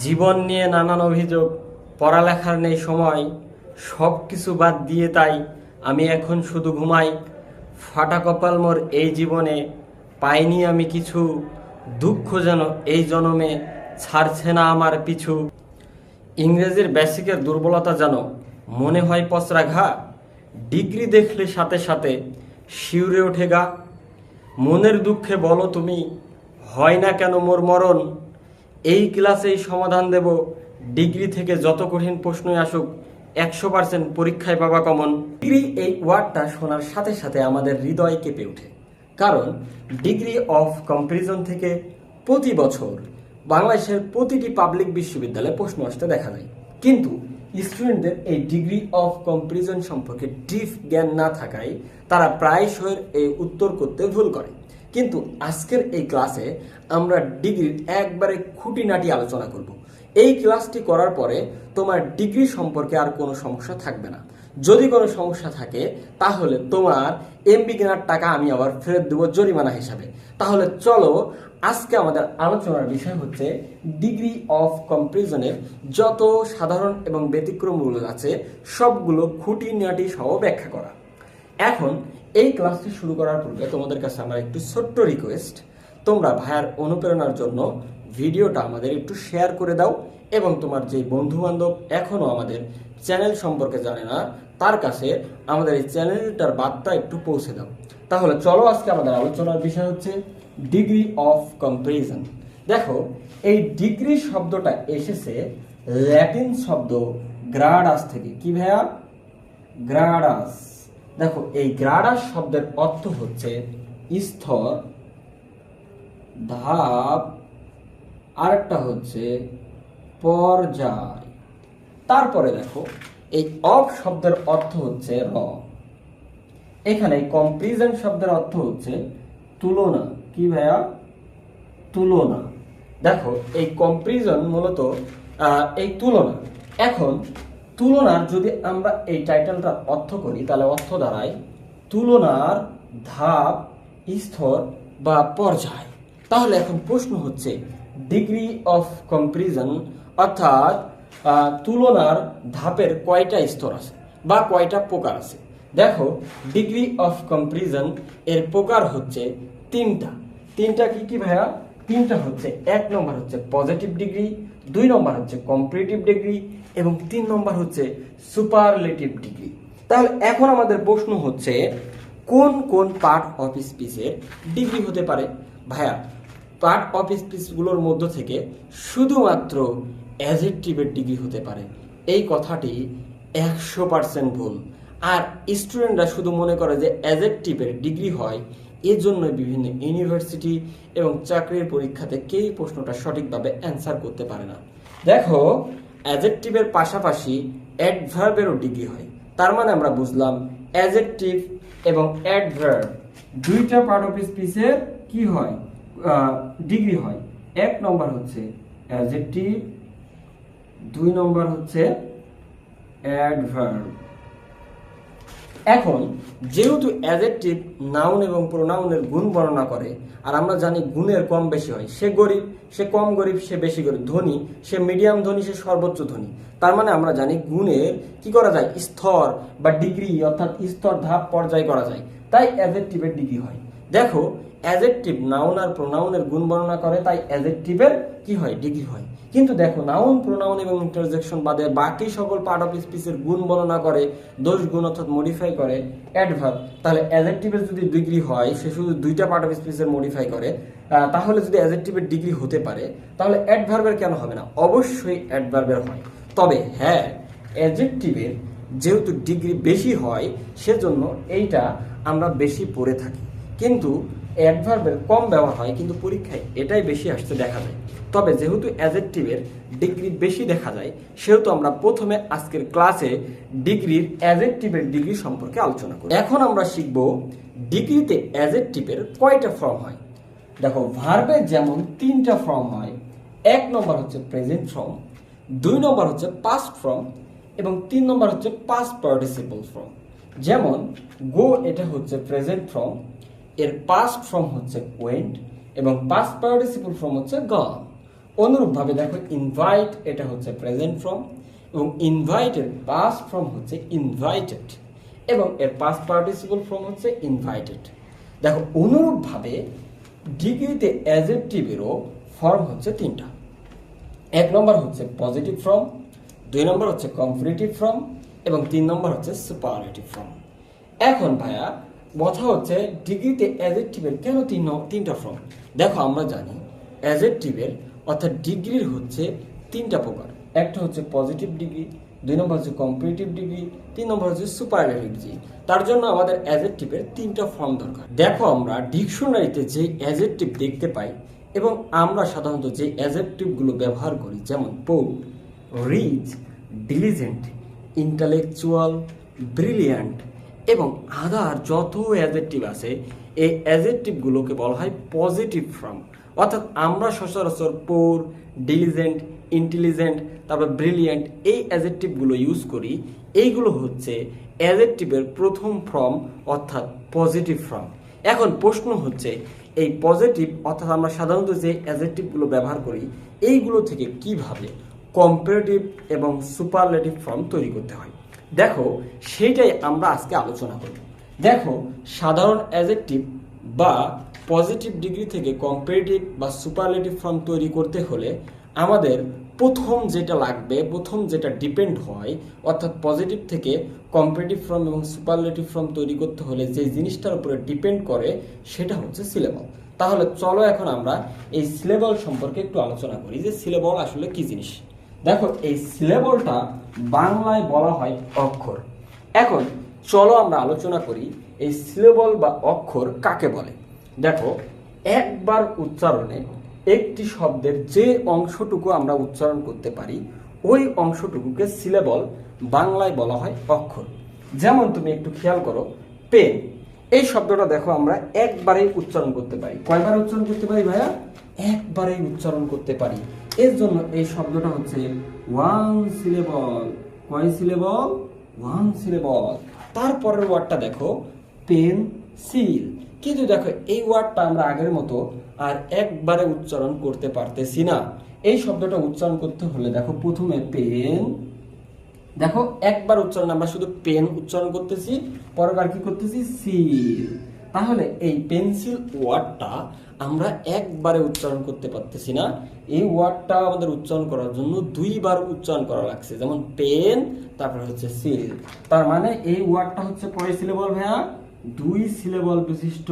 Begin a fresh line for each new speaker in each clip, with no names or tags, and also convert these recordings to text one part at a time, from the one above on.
জীবন নিয়ে নানান অভিযোগ, পড়ালেখার নেই সময়, সব কিছু বাদ দিয়ে তাই আমি এখন শুধু ঘুমাই। ফাটা কপাল মোর এই জীবনে, পাইনি আমি কিছু, দুঃখ যেন এই জনমে ছাড়ছে না আমার পিছু। ইংরেজির বেসিকের দুর্বলতা যেন মনে হয় পচরা ঘা, ডিগ্রি দেখলে সাথে সাথে শিউরে ওঠে গা। মনের দুঃখে বলো তুমি, হয় না কেন মোর মরণ? এই ক্লাসেই সমাধান দেব, ডিগ্রি থেকে যত কঠিন প্রশ্নই আসুক 100% পরীক্ষায় পাবা কমন। ডিগ্রি এই ওয়ার্ডটা শোনার সাথে সাথে আমাদের হৃদয় কেঁপে ওঠে, কারণ ডিগ্রি অফ কম্পারিজন থেকে প্রতি বছর বাংলাদেশের প্রতিটি পাবলিক বিশ্ববিদ্যালয়ে প্রশ্ন আসতে দেখা যায়। কিন্তু স্টুডেন্টদের এই ডিগ্রি অফ কম্পারিজন সম্পর্কে ডিপ জ্ঞান না থাকায় তারা প্রায়শই এই উত্তর করতে ভুল করে। কিন্তু আজকের এই ক্লাসে আমরা ডিগ্রির একবারে খুঁটিনাটি আলোচনা করব। এই ক্লাসটি করার পরে তোমার ডিগ্রি সম্পর্কে আর কোনো সমস্যা থাকবে না। যদি কোনো সমস্যা থাকে তাহলে তোমার এমবি কেনার টাকা আমি আবার ফেরত দেবো জরিমানা হিসাবে। তাহলে চলো, আজকে আমাদের আলোচনার বিষয় হচ্ছে ডিগ্রি অফ কম্পারিজনের যত সাধারণ এবং ব্যতিক্রমগুলো আছে সবগুলো খুঁটিনাটি সহ ব্যাখ্যা করা। এখন এই ক্লাসটি শুরু করার পূর্বে তোমাদের কাছে আমার একটু ছোট্ট রিকোয়েস্ট, তোমরা ভাইয়ার অনুপ্রেরণার জন্য ভিডিওটা আমাদের একটু শেয়ার করে দাও এবং তোমার যে বন্ধু বান্ধব এখনও আমাদের চ্যানেল সম্পর্কে জানে না তার কাছে আমাদের এই চ্যানেলটার বার্তা একটু পৌঁছে দাও। তাহলে চলো, আজকে আমাদের আলোচনার বিষয় হচ্ছে ডিগ্রি অফ কম্পারিজন। দেখো, এই ডিগ্রি শব্দটা এসেছে ল্যাটিন শব্দ গ্রাডাস থেকে। কি ভাইয়া? গ্রাডাস। দেখো, এই গ্রাডাস শব্দের অর্থ হচ্ছে স্তর, ধাপ, আরেকটা হচ্ছে পর্যায়। তারপরে দেখো, এই অফ শব্দের অর্থ হচ্ছে র। এখানে কম্পারিজন শব্দের অর্থ হচ্ছে তুলনা। কি ভাইয়া? তুলনা। দেখো, এই কম্পারিজন মূলত এই তুলনা। এখন তুলনার যদি আমরা এই টাইটেলটা অর্থ করি তাহলে অর্থ দাঁড়ায় তুলনার ধাপ, স্তর বা পর্যায়। তাহলে এখন প্রশ্ন হচ্ছে ডিগ্রি অফ কম্পারিজন অর্থাৎ তুলনার ধাপের কয়টা স্তর আছে বা কয়টা প্রকার আছে। দেখো, ডিগ্রি অফ কম্পারিজন এর প্রকার হচ্ছে তিনটা। কি কি ভাইয়া? তিনটা হচ্ছে, 1 নম্বর হচ্ছে পজিটিভ ডিগ্রি, 2 নম্বর হচ্ছে কম্পারেটিভ ডিগ্রি এবং 3 নম্বর হচ্ছে সুপারলেটিভ ডিগ্রি। তাহলে এখন আমাদের প্রশ্ন হচ্ছে কোন কোন পার্ট অফ স্পিচের ডিগ্রি হতে পারে? ভাইয়া, পার্ট অফ স্পিচগুলোর মধ্য থেকে শুধুমাত্র অ্যাডজেক্টিভের ডিগ্রি হতে পারে। এই কথাটি 100% ভুল। আর স্টুডেন্টরা শুধু মনে করে যে অ্যাডজেক্টিভের ডিগ্রি হয়, এর জন্য বিভিন্ন ইউনিভার্সিটি এবং চাকরির পরীক্ষাতে কেউই প্রশ্নটা সঠিকভাবে অ্যান্সার করতে পারে না। দেখো, অ্যাডজেক্টিভের পাশাপাশি অ্যাডভার্বেরও ডিগ্রি হয়। তার মানে আমরা বুঝলাম অ্যাডজেক্টিভ এবং অ্যাডভার্ব দুইটা পার্ট অফ স্পিচের কি হয়? ডিগ্রি হয়। 1 নম্বর হচ্ছে অ্যাডজেক্টিভ, 2 নম্বর হচ্ছে অ্যাডভার্ব। এখন যেহেতু অ্যাডজেক্টিভ নাউন এবং প্রোনাউনের গুণ বর্ণনা করে, আর আমরা জানি গুণের কম বেশি হয়, সে গরিব, সে কম গরিব, সে বেশি গরিব, ধনী, সে মিডিয়াম ধনী, সে সর্বোচ্চ ধনী। তার মানে আমরা জানি গুণের কি করা যায়? স্তর বা ডিগ্রি অর্থাৎ স্তর, ধাপ, পর্যায় করা যায়। তাই অ্যাডজেক্টিভের ডিগ্রি হয়। দেখো, অ্যাডজেক্টিভ নাউন আর প্রোনাউনের গুণ বর্ণনা করে, তাই অ্যাডজেক্টিভের কি হয়? ডিগ্রি হয়। কিন্তু দেখো, নাউন, প্রোনাউন এবং ইন্টারজেকশন বাদে বাকি সকল পার্ট অফ স্পিচের গুণ বর্ণনা করে, দোষ গুণ অর্থাৎ মডিফাই করে অ্যাডভার্ব। তাহলে অ্যাডজেক্টিভের যদি ডিগ্রি হয়, সে শুধু দুইটা পার্ট অফ স্পিচের মডিফাই করে, তাহলে যদি অ্যাডজেক্টিভের ডিগ্রি হতে পারে তাহলে অ্যাডভার্বের কেন হবে না? অবশ্যই অ্যাডভার্বের হয়। তবে হ্যাঁ, অ্যাডজেক্টিভের যেহেতু ডিগ্রি বেশি হয় সেজন্য এইটা আমরা বেশি পড়ে থাকি, কিন্তু অ্যাডভার্বের কম ব্যবহার হয়, কিন্তু পরীক্ষায় এটাই বেশি আসতে দেখা যায়। তবে যেহেতু অ্যাডজেক্টিভের ডিগ্রি বেশি দেখা যায় সেহেতু আমরা প্রথমে আজকের ক্লাসে ডিগ্রির অ্যাডজেক্টিভের ডিগ্রি সম্পর্কে আলোচনা করি। এখন আমরা শিখব ডিগ্রিতে অ্যাডজেক্টিভের কয়টা ফর্ম হয়। দেখো, ভার্বের যেমন 3টা ফর্ম হয়। 1 নম্বর হচ্ছে প্রেজেন্ট ফর্ম, 2 নম্বর হচ্ছে পাস্ট ফর্ম এবং 3 নম্বর হচ্ছে পাস্ট পার্টিসিপল ফর্ম। যেমন গো, এটা হচ্ছে প্রেজেন্ট ফর্ম, এর পাস্ট ফর্ম হচ্ছে ওয়েন্ট এবং পাস্ট পার্টিসিপল ফর্ম হচ্ছে গন। অনুরূপভাবে দেখো ইনভাইট, এটা হচ্ছে প্রেজেন্ট ফর্ম, এবং ইনভাইটের পাস্ট ফর্ম হচ্ছে ইনভাইটেড, এবং এর পাস্ট পার্টিসিপল ফর্ম হচ্ছে ইনভাইটেড। দেখো অনুরূপভাবে ডিগ্রিতে অ্যাডজেক্টিভেরও ফর্ম হচ্ছে তিনটা। এক নম্বর হচ্ছে পজিটিভ ফর্ম, দুই নম্বর হচ্ছে কম্পারেটিভ ফর্ম, এবং তিন নম্বর হচ্ছে সুপারলেটিভ ফর্ম। এখন ভাইয়া কথা হচ্ছে ডিগ্রিতে অ্যাডজেক্টিভের কেন তিনটা ফর্ম? দেখো আমরা জানি অ্যাডজেক্টিভের অর্থাৎ ডিগ্রির হচ্ছে তিনটা প্রকার। একটা হচ্ছে পজিটিভ ডিগ্রি, দুই নম্বর হচ্ছে কম্পারেটিভ ডিগ্রি, তিন নম্বর হচ্ছে সুপারলেটিভ ডিগ্রি। তার জন্য আমাদের অ্যাডজেক্টিভের তিনটা ফর্ম দরকার। দেখো আমরা ডিকশনারিতে যে অ্যাডজেক্টিভ দেখতে পাই এবং আমরা সাধারণত যে অ্যাডজেক্টিভগুলো ব্যবহার করি, যেমন port, rich, diligent, intellectual, brilliant এবং আদার যত অ্যাডজেক্টিভ আছে, এই অ্যাডজেক্টিভগুলোকে বলা হয় পজিটিভ ফর্ম। অর্থাৎ আমরা সচরাচর পোর, ডিলিজেন্ট, ইন্টেলিজেন্ট, তারপর ব্রিলিয়ান্ট এই অ্যাডজেক্টিভগুলো ইউজ করি। এইগুলো হচ্ছে অ্যাডজেক্টিভের প্রথম ফর্ম অর্থাৎ পজিটিভ ফর্ম। এখন প্রশ্ন হচ্ছে এই পজিটিভ অর্থাৎ আমরা সাধারণত যে অ্যাডজেক্টিভগুলো ব্যবহার করি এইগুলো থেকে কিভাবে কম্পারেটিভ এবং সুপারলেটিভ ফর্ম তৈরি করতে হয়, দেখো সেইটাই আমরা আজকে আলোচনা করব। দেখো সাধারণ অ্যাডজেক্টিভ বা পজিটিভ ডিগ্রি থেকে কম্পারেটিভ বা সুপারলেটিভ ফর্ম তৈরি করতে হলে আমাদের প্রথম যেটা লাগবে, প্রথম যেটা ডিপেন্ড হয়, অর্থাৎ পজিটিভ থেকে কম্পারেটিভ ফর্ম এবং সুপারলেটিভ ফর্ম তৈরি করতে হলে যে জিনিসটার উপরে ডিপেন্ড করে সেটা হচ্ছে সিলেবল। তাহলে চলো এখন আমরা এই সিলেবল সম্পর্কে একটু আলোচনা করি যে সিলেবল আসলে কি জিনিস। দেখো এই সিলেবলটা বাংলায় বলা হয় অক্ষর। এখন চলো আমরা আলোচনা করি এই সিলেবল বা অক্ষর কাকে বলে। দেখো একবার উচ্চারণে একটি শব্দের যে অংশটুকু আমরা উচ্চারণ করতে পারি ওই অংশটুকুকে সিলেবল বাংলায় বলা হয় অক্ষর। যেমন তুমি একটু খেয়াল করো, পেন এই শব্দটা দেখো আমরা একবারেই উচ্চারণ করতে পারি। কয়বার উচ্চারণ করতে পারি ভাইয়া? একবারেই উচ্চারণ করতে পারি। এর জন্য এই শব্দটা হচ্ছে ওয়ান সিলেবল। কয় সিলেবল? One syllable. তারপরের ওয়ার্ডটা দেখো পেন্সিল। কিন্তু দেখো এই ওয়ার্ডটা আমরা আগের মতো আর একবারে উচ্চারণ করতে পারতেছি না। এই শব্দটা উচ্চারণ করতে হলে দেখো প্রথমে পেন, দেখো একবার উচ্চারণ আমরা শুধু পেন উচ্চারণ করতেছি, পরেরবার কি করতেছি? সিল। তাহলে এই পেন্সিল ওয়ার্ডটা আমরা একবারে উচ্চারণ করতে পারতেছি না। এই ওয়ার্ডটা আমাদের উচ্চারণ করার জন্য দুইবার উচ্চারণ করা লাগছে, যেমন পেন তারপরে হচ্ছে সিল। তার মানে এই ওয়ার্ডটা হচ্ছে কয় সিলেবল ভাইয়া? দুই সিলেবল বিশিষ্ট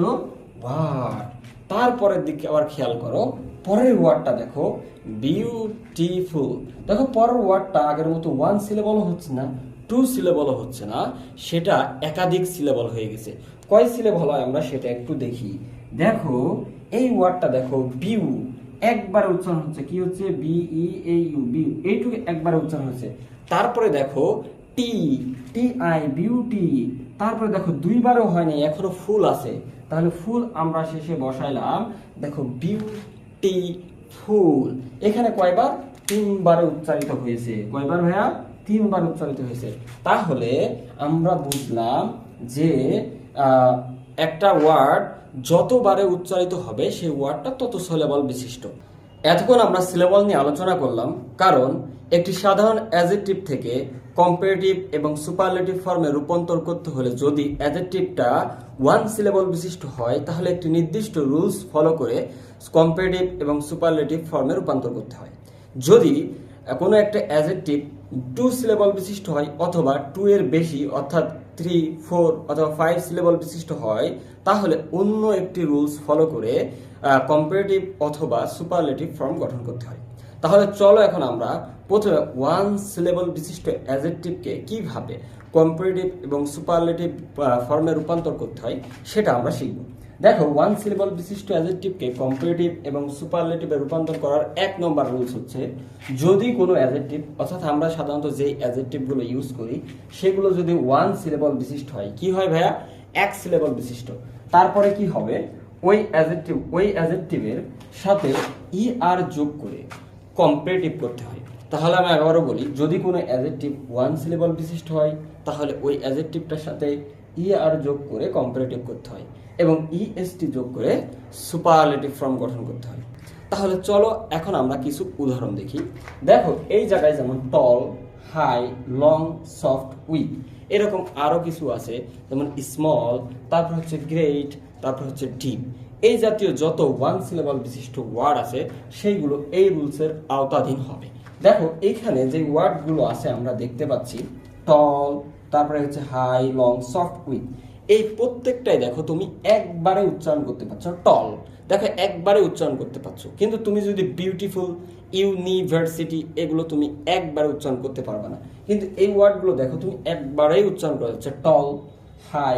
ওয়ার্ড। তারপরের দিকে আবার খেয়াল করো, পরের ওয়ার্ডটা দেখো বিউটিফুল। দেখো পরের ওয়ার্ডটা আগের মতো ওয়ান সিলেবলও হচ্ছে না, টু সিলেবলও হচ্ছে না, সেটা একাধিক সিলেবল হয়ে গেছে। কয় সিলেবল হয় আমরা সেটা একটু দেখি। দেখো এই ওয়ার্ডটা দেখো বিউ, একবারে উচ্চারণ হচ্ছে, কি হচ্ছে? BEAU, বিউ, এইটুকু একবারে উচ্চারণ হচ্ছে। তারপরে দেখো TI, বিউটি। তারপরে দেখো দুইবারও হয়নি, এখনো ফুল আছে, তাহলে ফুল আমরা শেষে বসাইলাম। দেখো বিউটিফুল। এখানে কয়বার? তিনবারে উচ্চারিত হয়েছে। কয়বার ভাইয়া? তিনবার উচ্চারিত হয়েছে। তাহলে আমরা বুঝলাম যে একটা ওয়ার্ড যতবারে উচ্চারিত হবে সেই ওয়ার্ডটা তত সিলেবল বিশিষ্ট। এতক্ষণ আমরা সিলেবল নিয়ে আলোচনা করলাম, কারণ একটি সাধারণ অ্যাডজেক্টিভ থেকে কম্পারেটিভ এবং সুপারলেটিভ ফর্মে রূপান্তর করতে হলে যদি অ্যাডজেক্টিভটা ওয়ান সিলেবল বিশিষ্ট হয় তাহলে একটি নির্দিষ্ট রুলস ফলো করে কম্পারেটিভ এবং সুপারলেটিভ ফর্মে রূপান্তর করতে হয়। যদি কোনো একটা অ্যাডজেক্টিভ টু সিলেবল বিশিষ্ট হয় অথবা টু এর বেশি অর্থাৎ 3, 4 অথবা 5 সিলেবল বিশিষ্ট হয় তাহলে অন্য একটি রুলস ফলো করে কম্পারেটিভ অথবা সুপারলেটিভ ফর্ম গঠন করতে হয়। তাহলে চলো এখন আমরা প্রথমে ওয়ান সিলেবল বিশিষ্ট অ্যাডজেক্টিভকে কিভাবে কম্পারেটিভ এবং সুপারলেটিভ ফর্মে রূপান্তর করতে হয় সেটা আমরা শিখব। দেখো ওয়ান সিলেবল বিশিষ্ট অ্যাডজেক্টিভকে কম্পারেটিভ এবং সুপারলেটিভে রূপান্তর করার এক নম্বর রুলস হচ্ছে, যদি কোনো অ্যাডজেক্টিভ অর্থাৎ আমরা সাধারণত যে অ্যাডজেক্টিভগুলো ইউজ করি সেগুলো যদি ওয়ান সিলেবল বিশিষ্ট হয়, কি হয় ভাইয়া? এক সিলেবল বিশিষ্ট। তারপরে কি হবে? ওই অ্যাডজেক্টিভের সাথে ER যোগ করে কম্পারেটিভ করতে হয়। তাহলে আমি আবারও বলি, যদি কোনো অ্যাডজেক্টিভ ওয়ান সিলেবল বিশিষ্ট হয় তাহলে ওই অ্যাডজেক্টিভটার সাথে ER যোগ করে কম্পারেটিভ করতে হয় এবং EST যোগ করে সুপারলেটিভ ফর্ম গঠন করতে হয়। তাহলে চলো এখন আমরা কিছু উদাহরণ দেখি। দেখো এই জায়গায় যেমন টল, হাই, লং, সফট, উইক, এরকম আরো কিছু আছে, যেমন স্মল, তারপর হচ্ছে গ্রেট, তারপর হচ্ছে ডিপ। এই জাতীয় যত ওয়ান সিলেবল বিশিষ্ট ওয়ার্ড আছে সেইগুলো এই রুলসের আওতাধীন হবে। দেখো এইখানে যে ওয়ার্ডগুলো আছে আমরা দেখতে পাচ্ছি টল, তারপরে হচ্ছে হাই, লং, সফট, উইক, এই প্রত্যেকটাই দেখো তুমি একবারে উচ্চারণ করতে পারছো। টল দেখো একবারে উচ্চারণ করতে পারছো, কিন্তু তুমি যদি বিউটিফুল, ইউনিভার্সিটি, এগুলো তুমি একবারে উচ্চারণ করতে পারবে না। কিন্তু এই ওয়ার্ডগুলো দেখো তুমি একবারেই উচ্চারণ করা যাচ্ছে, টল, হাই,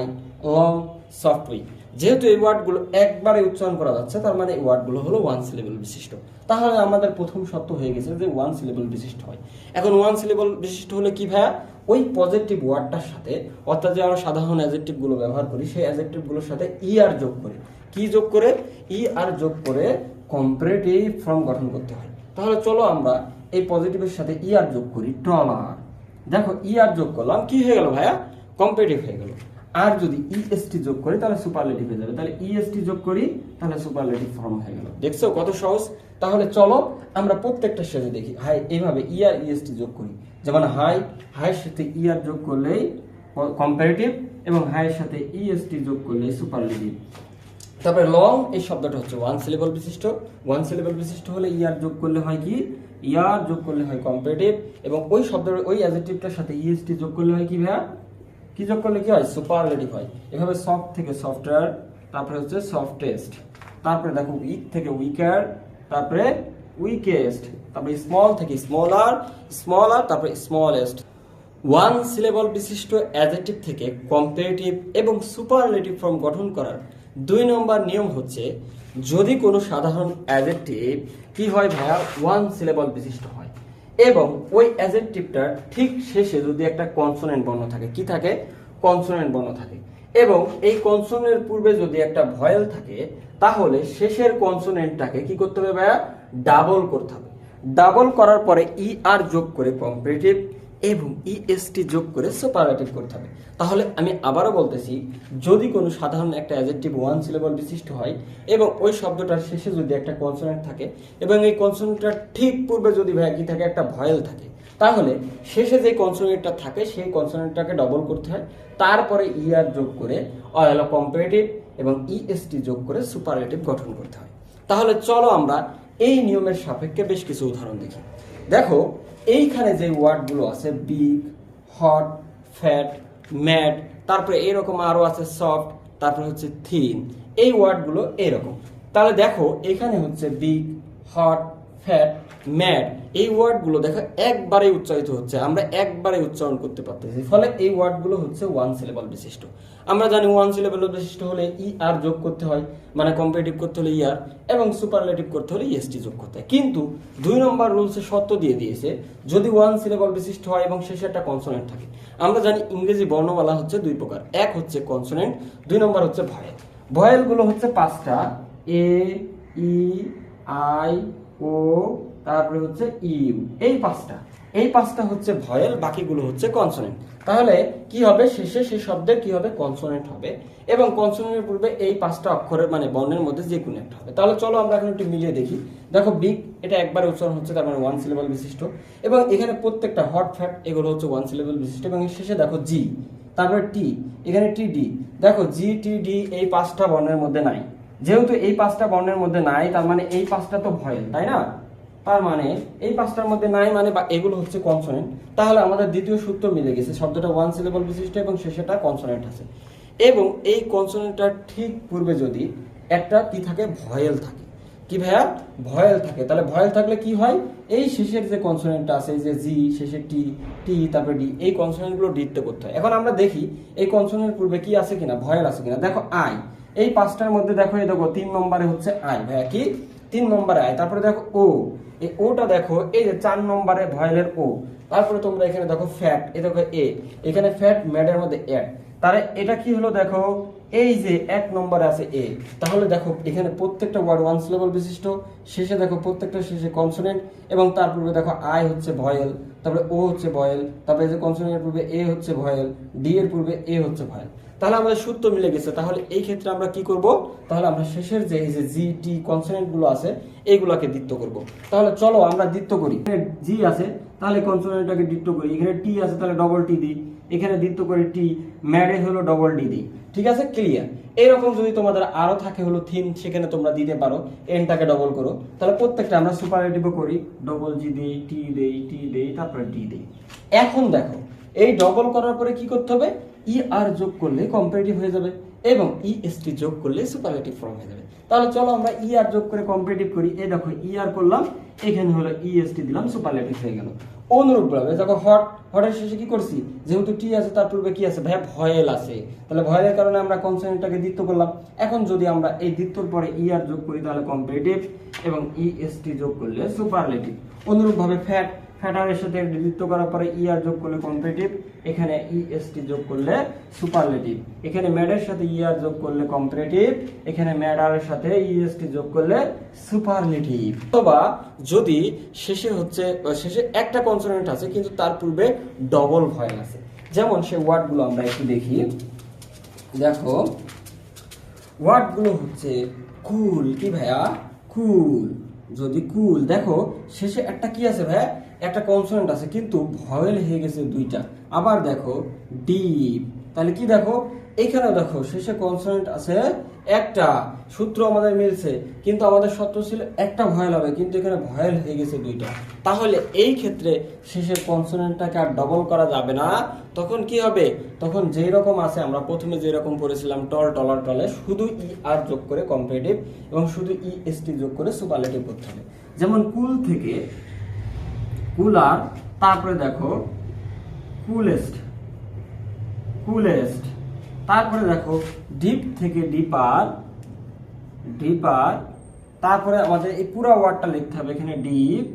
লং, সফট, উইক। যেহেতু এই ওয়ার্ডগুলো একবারে উচ্চারণ করা যাচ্ছে, তার মানে এই ওয়ার্ডগুলো হলো ওয়ান সিলেবল বিশিষ্ট। তাহলে আমাদের প্রথম শর্ত হয়ে গেছে যে ওয়ান সিলেবল বিশিষ্ট হয়। এখন ওয়ান সিলেবল বিশিষ্ট হলে কি ভাইয়া, ওই পজিটিভ ওয়ার্ডটার সাথে, অর্থাৎ যে আমরা সাধারণ অ্যাডজেক্টিভ গুলো ব্যবহার করি সেই অ্যাডজেক্টিভ গুলোর সাথে আর যোগ করে, কি যোগ করে, আর যোগ করে কম্পারেটিভ ফর্ম গঠন করতে হয়। তাহলে চলো আমরা এই পজিটিভের সাথে আর যোগ করি, টলার। দেখো আর যোগ করলাম, কি হয়ে গেল ভাইয়া, কম্পারেটিভ হয়ে গেল। আর যদি ইএসটি যোগ করি তাহলে সুপারলেটিভ হয়ে যাবে, তাহলে ইএসটি যোগ করি তাহলে সুপারলেটিভ ফর্ম হয়ে গেল। দেখছো কত সহজ। তাহলে চলো আমরা প্রত্যেকটার সাথে দেখি। হাই এইভাবে আর ইএসটি যোগ করি, যেমন হাই, হাইয়ের সাথে আর যোগ করলেই কম্পারেটিভ, এবং হাইয়ের সাথে ইএসটি যোগ করলেই সুপারলেটিভ। তারপরে লং, এই শব্দটা হচ্ছে ওয়ান সিলেবল বিশিষ্ট। ওয়ান সিলেবল বিশিষ্ট হলে আর যোগ করলে হয় কি, আর যোগ করলে হয় কম্পারেটিভ, এবং ওই শব্দের ওই অ্যাডজেক্টিভটার সাথে ইএসটি যোগ করলে হয় কি ভাইয়া, কি যোগ করলে কি হয়, সুপারলেটিভ হয়। এভাবে সফট থেকে সফটওয়্যার, তারপরে হচ্ছে সফটেস্ট, তারপরে দেখো উইক থেকে উইকার, তারপরে উইকেস্ট, তারপরে স্মল থেকে স্মলার, স্মলার, তারপরে স্মলেস্ট। ওয়ান সিলেবল বিশিষ্ট অ্যাডজেক্টিভ থেকে কম্পারেটিভ এবং সুপারলেটিভ ফর্ম গঠন করার 2 নম্বর নিয়ম হচ্ছে, যদি কোনো সাধারণ অ্যাডজেক্টিভ কি হয় ভাইয়া, ওয়ান সিলেবল বিশিষ্ট হয় এবং ওই অ্যাডজেক্টিভটার ঠিক শেষে যদি একটা কনসোনেন্ট বর্ণ থাকে, কি থাকে, কনসোনেন্ট বর্ণ থাকে, এবং এই কনসোনেন্টের পূর্বে যদি একটা ভয়েল থাকে, তাহলে শেষের কনসোনেন্টটাকে কি করতে হবে ভাইয়া, ডাবল করতে হবে। ডাবল করার পরে আর যোগ করে কম্পারেটিভ এবং ইএসটি যোগ করে সুপারলেটিভ করতে হবে। তাহলে আমি আবারও বলতেছি, যদি কোনো সাধারণ একটা অ্যাডজেক্টিভ ওয়ান সিলেবল বিশিষ্ট হয় এবং ওই শব্দটার শেষে যদি একটা কনসোনেন্ট থাকে এবং এই কনসোনেন্টটার ঠিক পূর্বে যদি কি থাকে, একটা ভয়েল থাকে, তাহলে শেষে যে কনসোনেন্টটা থাকে সেই কনসোনেন্টটাকে ডবল করতে হয়, তারপরে আর যোগ করে কম্পারেটিভ এবং ইএসটি যোগ করে সুপারলেটিভ গঠন করতে হয়। তাহলে চলো আমরা এই নিয়মের সাপেক্ষে বেশ কিছু উদাহরণ দেখি। দেখো এইখানে যে ওয়ার্ডগুলো আছে, বিগ, হট, ফ্যাট, ম্যাড, তারপরে এরকম আরো আছে সফট, তারপরে হচ্ছে থিন, এই ওয়ার্ডগুলো এরকম। তাহলে দেখো এখানে হচ্ছে বিগ, হট, ফ্যাট, ম্যাড, এই ওয়ার্ডগুলো দেখো একবারে উচ্চারিত হচ্ছে, আমরা একবারে উচ্চারণ করতে পারতেছি, ফলে এই ওয়ার্ডগুলো হচ্ছে ওয়ান সিলেবল বিশিষ্ট। আমরা জানি ওয়ান সিলেবল বিশিষ্ট হলে আর যোগ করতে হয়, মানে কম্পারেটিভ করতে হলে আর, এবং সুপারলেটিভ করতে হলে ইএসটি যোগ করতে হয়। কিন্তু 2 নম্বর রুলসে শর্ত দিয়ে দিয়েছে, যদি ওয়ান সিলেবল বিশিষ্ট হয় এবং শেষে একটা কনসোনেন্ট থাকে। আমরা জানি ইংরেজি বর্ণমালা হচ্ছে 2 প্রকার, এক হচ্ছে কনসোনেন্ট, 2 নম্বর হচ্ছে ভয়েল। ভয়েলগুলো হচ্ছে 5টা, এ, ই, আই, ও, তারপরে হচ্ছে ইউ, এই 5টা হচ্ছে ভয়েল, বাকিগুলো হচ্ছে কনসোনেন্ট। তাহলে কি হবে, শেষে সেই শব্দের কি হবে, কনসোনেন্ট হবে, এবং কনসোনেন্টের পূর্বে এই 5টা অক্ষরের মানে বর্ণের মধ্যে যে কোনো একটা হবে। তাহলে চলো আমরা এখন একটু মিলিয়ে দেখি। দেখো বিগ, এটা একবারে উচ্চারণ হচ্ছে, তার মানে ওয়ান সিলেবল বিশিষ্ট, এবং এখানে প্রত্যেকটা হট, ফ্যাট, এগুলো হচ্ছে ওয়ান সিলেবল বিশিষ্ট, এবং শেষে দেখো জি, তারপরে টি, এখানে টি ডি, দেখো জি, টি, ডি, এই 5টা বর্ণের মধ্যে নাই। যেহেতু এই 5টা বর্ণের মধ্যে নাই, তার মানে এই 5টা তো ভয়েল, তাই না? তার মানে এই 5টার মধ্যে নাই, মানে এগুলো হচ্ছে কনসোনেন্ট। তাহলে আমাদের দ্বিতীয় সূত্র মিলে গেছে, শব্দটা ওয়ান সিলেবল বিশিষ্ট এবং শেষেটা কনসোনেন্ট আছে, এবং এই কনসোনেন্টটার ঠিক পূর্বে যদি একটা কি থাকে, ভয়েল থাকে। কি ভাইয়া, ভয়েল থাকে। তাহলে ভয়েল থাকলে কি হয়, এই শেষের যে কনসোনেন্টটা আছে, যে জি, শেষে টি, টি, তারপরে ডি, এই কনসোনেন্টগুলো ডিতে করতে হয়। এখন আমরা দেখি এই কনসোনেন্টের পূর্বে কি আছে কিনা, ভয়েল আছে কিনা। দেখো আই, এই 5টার মধ্যে দেখো, এই দেখো 3 নম্বরে হচ্ছে আই, ভাইয়া কি 3 নম্বরে আই। তারপরে দেখো ও, এই ওটা দেখো, এই যে 4 নম্বরে ভয়েলের ও। তারপরে তোমরা এখানে দেখো ফ্যাট, এই দেখো এ, এখানে ফ্যাট, ম্যাডের মধ্যে এড, তাহলে এটা কি হলো, দেখো এই যে 1 নম্বরে আছে এ। তাহলে দেখো এখানে প্রত্যেকটা ওয়ার্ড ওয়ান সিলেবল বিশিষ্ট, শেষে দেখো প্রত্যেকটা শেষে কনসোনেন্ট, এবং তার পূর্বে দেখো আই হচ্ছে ভয়েল, তারপরে ও হচ্ছে ভয়েল, তারপরে যে কনসোনেন্টের পূর্বে এ হচ্ছে ভয়েল, ডি এর পূর্বে এ হচ্ছে ভয়েল। তাহলে আমাদের সূত্র মিলে গেছে। তাহলে এই ক্ষেত্রে আমরা কি করব, তাহলে আমরা শেষের যে এই যে জি টি কনসোনেন্ট গুলো আছে এইগুলোকে দ্বিত্ব করব। তাহলে চলো আমরা দ্বিত্ব করি। এখানে জি আছে তাহলে কনসোনেন্টটাকে দ্বিত্ব করি, এখানে টি আছে তাহলে ডবল টি দিই, এখানে দ্বিত্ব করে টি, ম্যাডে হলো ডবল ডি দিই। ঠিক আছে, ক্লিয়ার। এইরকম যদি তোমাদের আরো থাকে হলো থিম, সেখানে তোমরা দিতে পারো, এনটাকে ডবল করো। তাহলে প্রত্যেকটা আমরা সুপারলেটিভ করি, ডবল জি দেই, টি দেই, তারপরে টি দেই। এখন দেখো এই ডবল করার পরে কি করতে হবে, ই আর যোগ করলে কম্পারেটিভ হয়ে যাবে এবং ই এস টি যোগ করলে সুপারলেটিভ ফর্ম হয়ে যাবে। তাহলে চলো আমরা ই আর যোগ করে কম্পারেটিভ করি। এই দেখো ই আর করলাম, এখানে হলো ই এস টি দিলাম, সুপারলেটিভ হয়ে গেল। অনুরূপভাবে দেখো হটের শেষে কি করছি, যেহেতু টি আছে তার পূর্বে কি আছে ভাইয়া, ভয়েল আছে, তাহলে ভয়েলের কারণে আমরা কনসোনেন্টটাকে দ্বিত্ব করলাম। এখন যদি আমরা এই দ্বিত্বর পরে ই আর যোগ করি তাহলে কম্পারেটিভ এবং ই এস টি যোগ করলে সুপারলেটিভ। অনুরূপভাবে ফ্যাটারের সাথে দ্বিত্ব করার পরে ই আর যোগ করলে কম্পারেটিভ, এখানে ই এস টি যোগ করলে সুপারলেটিভ। এখানে ম্যাডের সাথে ই আর যোগ করলে কম্পারেটিভ, এখানে ম্যাডারের সাথে ই এস টি যোগ করলে সুপারলেটিভ। অথবা যদি শেষে একটা কনসোনেন্ট আছে কিন্তু তার পূর্বে ডবল ভয়েল আছে, যেমন সেই ওয়ার্ডগুলো আমরা একটু দেখি। দেখো ওয়ার্ডগুলো হচ্ছে কুল, কি ভাইয়া, কুল। যদি কুল দেখো শেষে একটা কি আছে ভাইয়া, একটা কনসোনেন্ট আছে কিন্তু ভয়েল হয়ে গেছে দুইটা। আবার দেখো ডিপ, তাহলে কি দেখো এইখানেও দেখো শেষে কনসোনেন্ট আছে একটা, সূত্র আমাদের মিলছে কিন্তু আমাদের সূত্র ছিল একটা ভয়েল হবে, কিন্তু এখানে ভয়েল হয়ে গেছে দুইটা। তাহলে এই ক্ষেত্রে শেষের কনসোনেন্টটাকে আর ডবল করা যাবে না। তখন কি হবে, তখন যেই রকম আছে আমরা প্রথমে যেই রকম পড়েছিলাম টল টলার টলে, শুধু ই আর যোগ করে কম্পারেটিভ এবং শুধু ই এস টি যোগ করে সুপারলেটিভ করতে হবে। যেমন কুল থেকে কুলার, তারপরে দেখো কুলেস্ট, কুলেস্ট, তারপরে দেখো ডিপ থেকে ডিপার, ডিপার, তারপরে আমাদের এই পুরো ওয়ার্ডটা লিখতে হবে, এখানে ডিপ,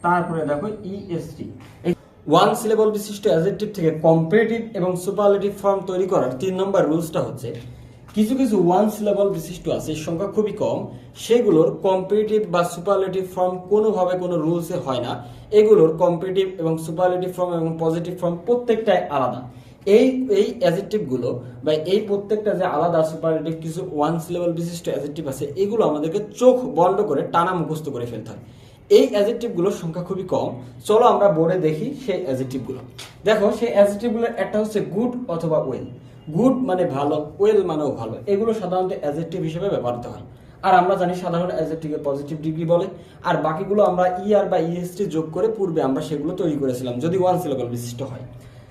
তারপরে দেখো ইএসটি। এই ওয়ান সিলেবল বিশিষ্ট অ্যাডজেক্টিভ থেকে কম্পারেটিভ এবং সুপারলেটিভ ফর্ম তৈরি করার 3 নম্বর রুলসটা হচ্ছে, কিছু কিছু ওয়ান সিলেবল বিশিষ্ট আছে, সংখ্যা খুবই কম, সেগুলোর কম্পারেটিভ বা সুপারলেটিভ ফর্ম কোনোভাবে কোনো রুলসে হয় না। এগুলোর কম্পারেটিভ এবং সুপারলেটিভ ফর্ম এবং পজিটিভ ফর্ম প্রত্যেকটাই আলাদা। এই অ্যাডজেক্টিভগুলো বা এই প্রত্যেকটা যে আলাদা সুপারলেটিভ কিছু ওয়ান সিলেবল বিশিষ্ট অ্যাডজেক্টিভ আছে, এগুলো আমাদেরকে চোখ বন্ধ করে টানা মুখস্থ করে ফেলতে হয়। এই অ্যাডজেক্টিভগুলোর সংখ্যা খুবই কম। চলো আমরা বোর্ডে দেখি সেই অ্যাডজেক্টিভগুলো। দেখো সেই অ্যাডজেক্টিভগুলোর একটা হচ্ছে গুড অথবা ওয়েল। গুড মানে ভালো, ওয়েল মানেও ভালো। এগুলো সাধারণত অ্যাডজেক্টিভ হিসেবে ব্যবহৃত হয়। আর আমরা জানি সাধারণ অ্যাডজেক্টিভকে পজিটিভ ডিগ্রি বলে। আর বাকিগুলো আমরা ই আর বা ইএসটি যোগ করে পূর্বে আমরা সেগুলো তৈরি করেছিলাম যদি ওয়ান সিলেবল বিশিষ্ট হয়।